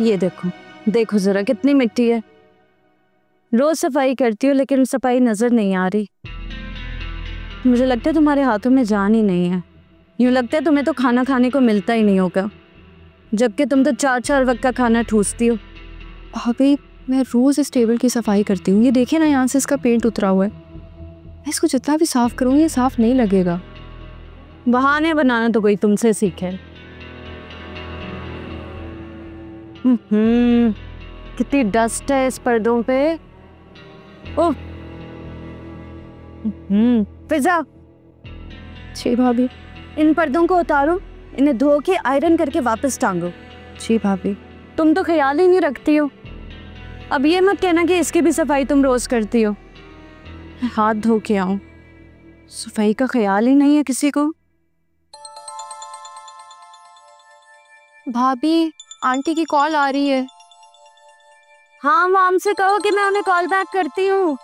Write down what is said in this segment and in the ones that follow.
ये देखो, देखो जरा कितनी मिट्टी है। रोज सफाई करती हो लेकिन सफाई नजर नहीं आ रही। मुझे लगता है तुम्हारे हाथों में जान ही नहीं है। यूं लगता है तुम्हें तो खाना खाने को मिलता ही नहीं होगा, जबकि तुम तो 4-4 वक्त का खाना ठूसती हो। भाभी, मैं रोज इस टेबल की सफाई करती हूँ। ये देखिए ना, यहाँ से इसका पेंट उतरा हुआ है। मैं इसको जितना भी साफ करूँ ये साफ नहीं लगेगा। बहाने बनाना तो कोई तुमसे सीखे। कितनी डस्ट है इस पर्दों पे। ओह, फिजा। जी भाभी। इन पर्दों को उतारो, इन्हें धो के आयरन करके वापस टांगो। जी भाभी। तुम तो ख्याल ही नहीं रखती हो। अब ये मत कहना कि इसकी भी सफाई तुम रोज करती हो। हाथ धो के आऊं, सफाई का ख्याल ही नहीं है किसी को। भाभी, आंटी की कॉल आ रही है। हाँ, मॉम से कहो कि मैं उन्हें कॉल बैक करती हूँ।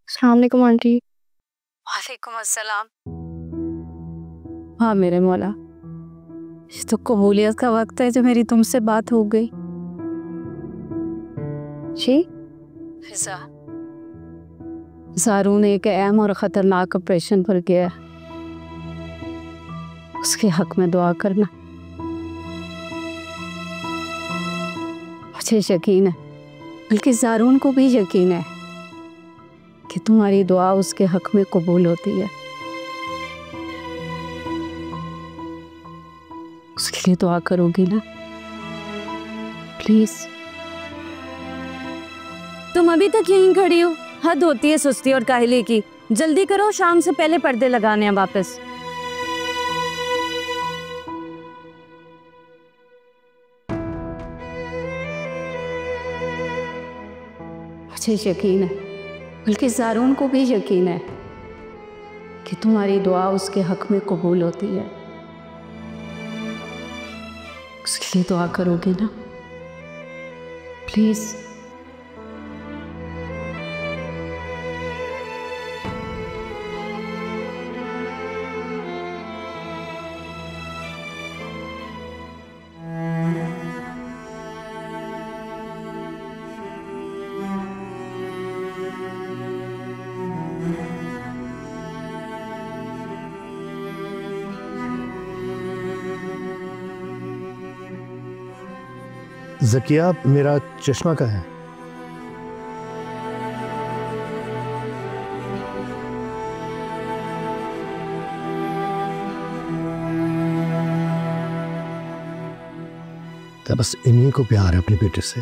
अस्सलाम वालेकुम आंटी। वालेकुम अस्सलाम। हाँ मेरे मौला, ये तो कबूलियत का वक्त है जो मेरी तुमसे बात हो गई। जी? फिजा, ज़ारून एक अहम और ख़तरनाक ऑपरेशन पर गया है। उसके हक में दुआ करना। मुझे यकीन है, बल्कि ज़ारून को भी यकीन है कि तुम्हारी दुआ उसके हक में कबूल होती है। उसके लिए दुआ करोगी ना प्लीज? तुम अभी तक यहीं खड़ी हो? हद होती है सुस्ती और काहली की। जल्दी करो, शाम से पहले पर्दे लगाने हैं वापस। मुझे यकीन है, बल्कि ज़ारून को भी यकीन है कि तुम्हारी दुआ उसके हक में कबूल होती है। उसके लिए दुआ करोगे ना प्लीज? ज़किया, मेरा चश्मा कहाँ है? तो बस इन्हीं को प्यार है अपने बेटे से।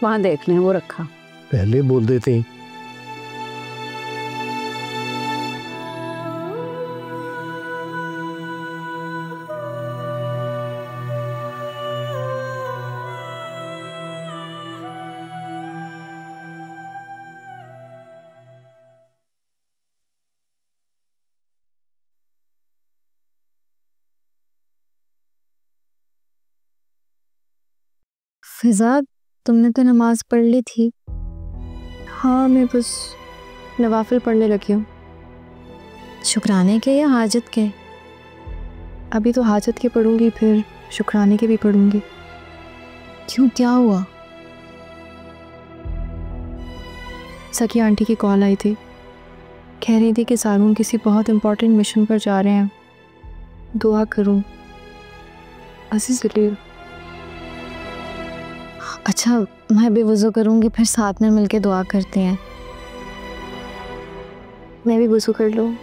वहां देख लें, वो रखा। पहले बोल देते। फिजा, तुमने तो नमाज पढ़ ली थी। हाँ, मैं बस नवाफिल पढ़ने लगी हूँ। शुक्राने के या हाजत के? अभी तो हाजत के पढ़ूंगी, फिर शुक्राने के भी पढ़ूंगी। क्यों, क्या हुआ? सकी आंटी की कॉल आई थी, कह रही थी कि ज़ारून किसी बहुत इम्पोर्टेंट मिशन पर जा रहे हैं। दुआ करूँ अजीज़ के लिए। अच्छा, मैं भी वज़ू करूँगी, फिर साथ में मिलके दुआ करते हैं। मैं भी वज़ू कर लूँ।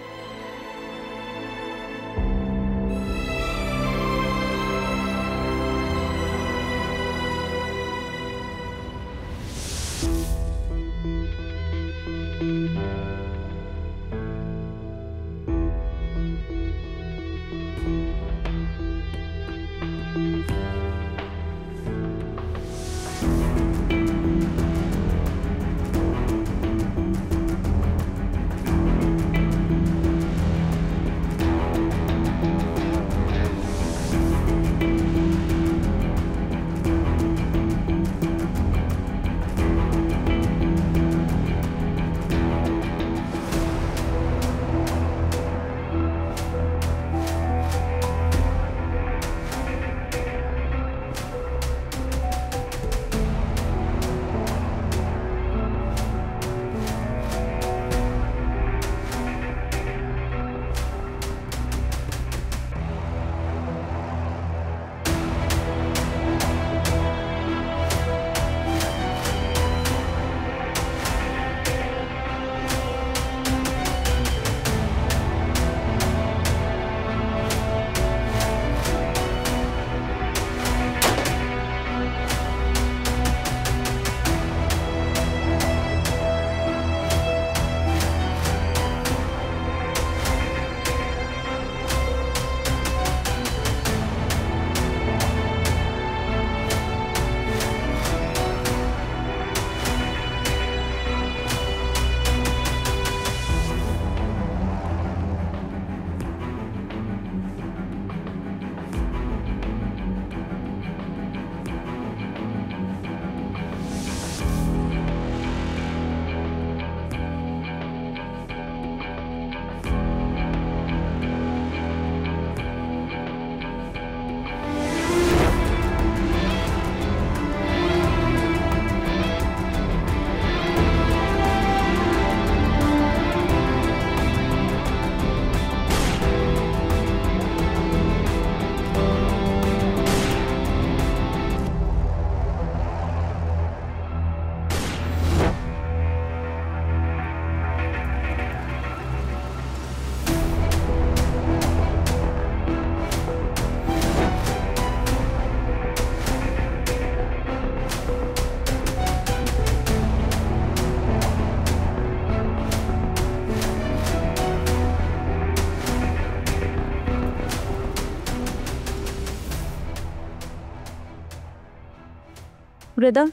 रिदा,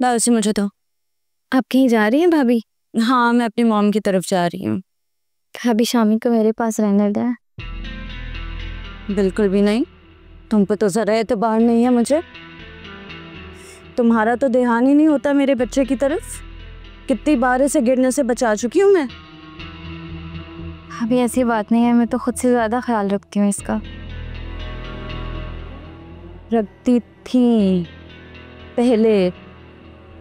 दाल से मुझे दो। आप कहीं जा रही हैं भाभी? हाँ, मैं अपनी मॉम की तरफ जा रही हूँ। भाभी शामी को मेरे पास रहने दें। बिल्कुल भी नहीं, तुम पे तो ज़रा एतबार नहीं है मुझे। तुम्हारा तो ध्यान ही नहीं होता मेरे बच्चे की तरफ। कितनी बार इसे गिरने से बचा चुकी हूँ मैं। भाभी ऐसी बात नहीं है, मैं तो खुद से ज़्यादा ख्याल रखती हूँ इसका। रखती थी पहले,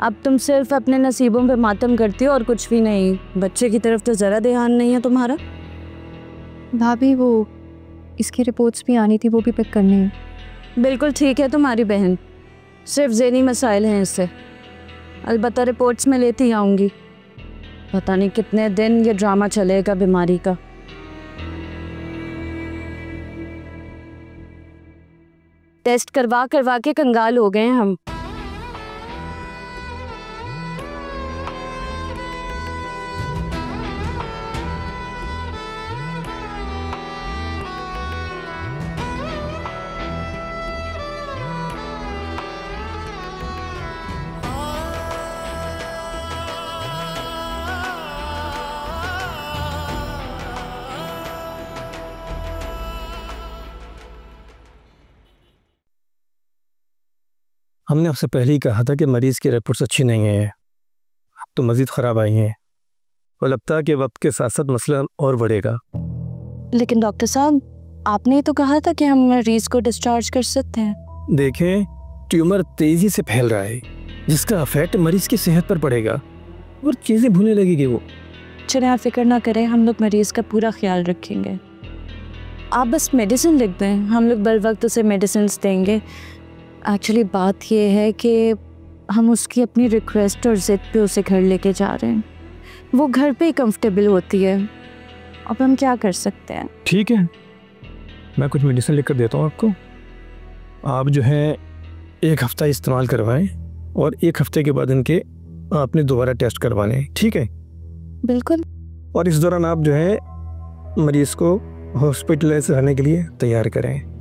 अब तुम सिर्फ अपने नसीबों पे मातम करती हो और कुछ भी नहीं। बच्चे की तरफ तो ज़रा ध्यान नहीं है तुम्हारा। भाभी वो इसकी रिपोर्ट्स भी आनी थी, वो भी पिक करनी है। बिल्कुल ठीक है तुम्हारी बहन, सिर्फ ज़हनी मसाइल हैं इससे। अलबत्ता रिपोर्ट्स में लेती आऊँगी। पता नहीं कितने दिन ये ड्रामा चलेगा बीमारी का। टेस्ट करवा करवा के कंगाल हो गए हैं हम। हमने आपसे पहले ही कहा था कि मरीज़ की रिपोर्ट्स अच्छी नहीं है, अब तो मज़ीद ख़राब आई हैं और लगता है कि वक्त के साथ साथ मसला और बढ़ेगा। लेकिन डॉक्टर साहब, आपने तो कहा था कि हम मरीज़ को डिस्चार्ज कर सकते हैं। देखें, ट्यूमर तेज़ी से फैल रहा है जिसका इफेक्ट मरीज़ की सेहत पर पड़ेगा और चीज़ें भूलने लगेगी वो। चलिए आप फिक्र ना करें, हम लोग मरीज़ का पूरा ख्याल रखेंगे। आप बस मेडिसिन लिख दें, हम लोग बर वक्त उसे मेडिसिन देंगे। एक्चुअली बात ये है कि हम उसकी अपनी रिक्वेस्ट और ज़िद पे उसे घर लेके जा रहे हैं। वो घर पे ही कंफर्टेबल होती है, अब हम क्या कर सकते हैं। ठीक है, मैं कुछ मेडिसिन लिख कर देता हूँ आपको। आप जो है 1 हफ़्ता इस्तेमाल करवाएं और 1 हफ़्ते के बाद इनके आपने दोबारा टेस्ट करवाने हैं, ठीक है? बिल्कुल। और इस दौरान आप जो है मरीज़ को हॉस्पिटलाइज रहने के लिए तैयार करें।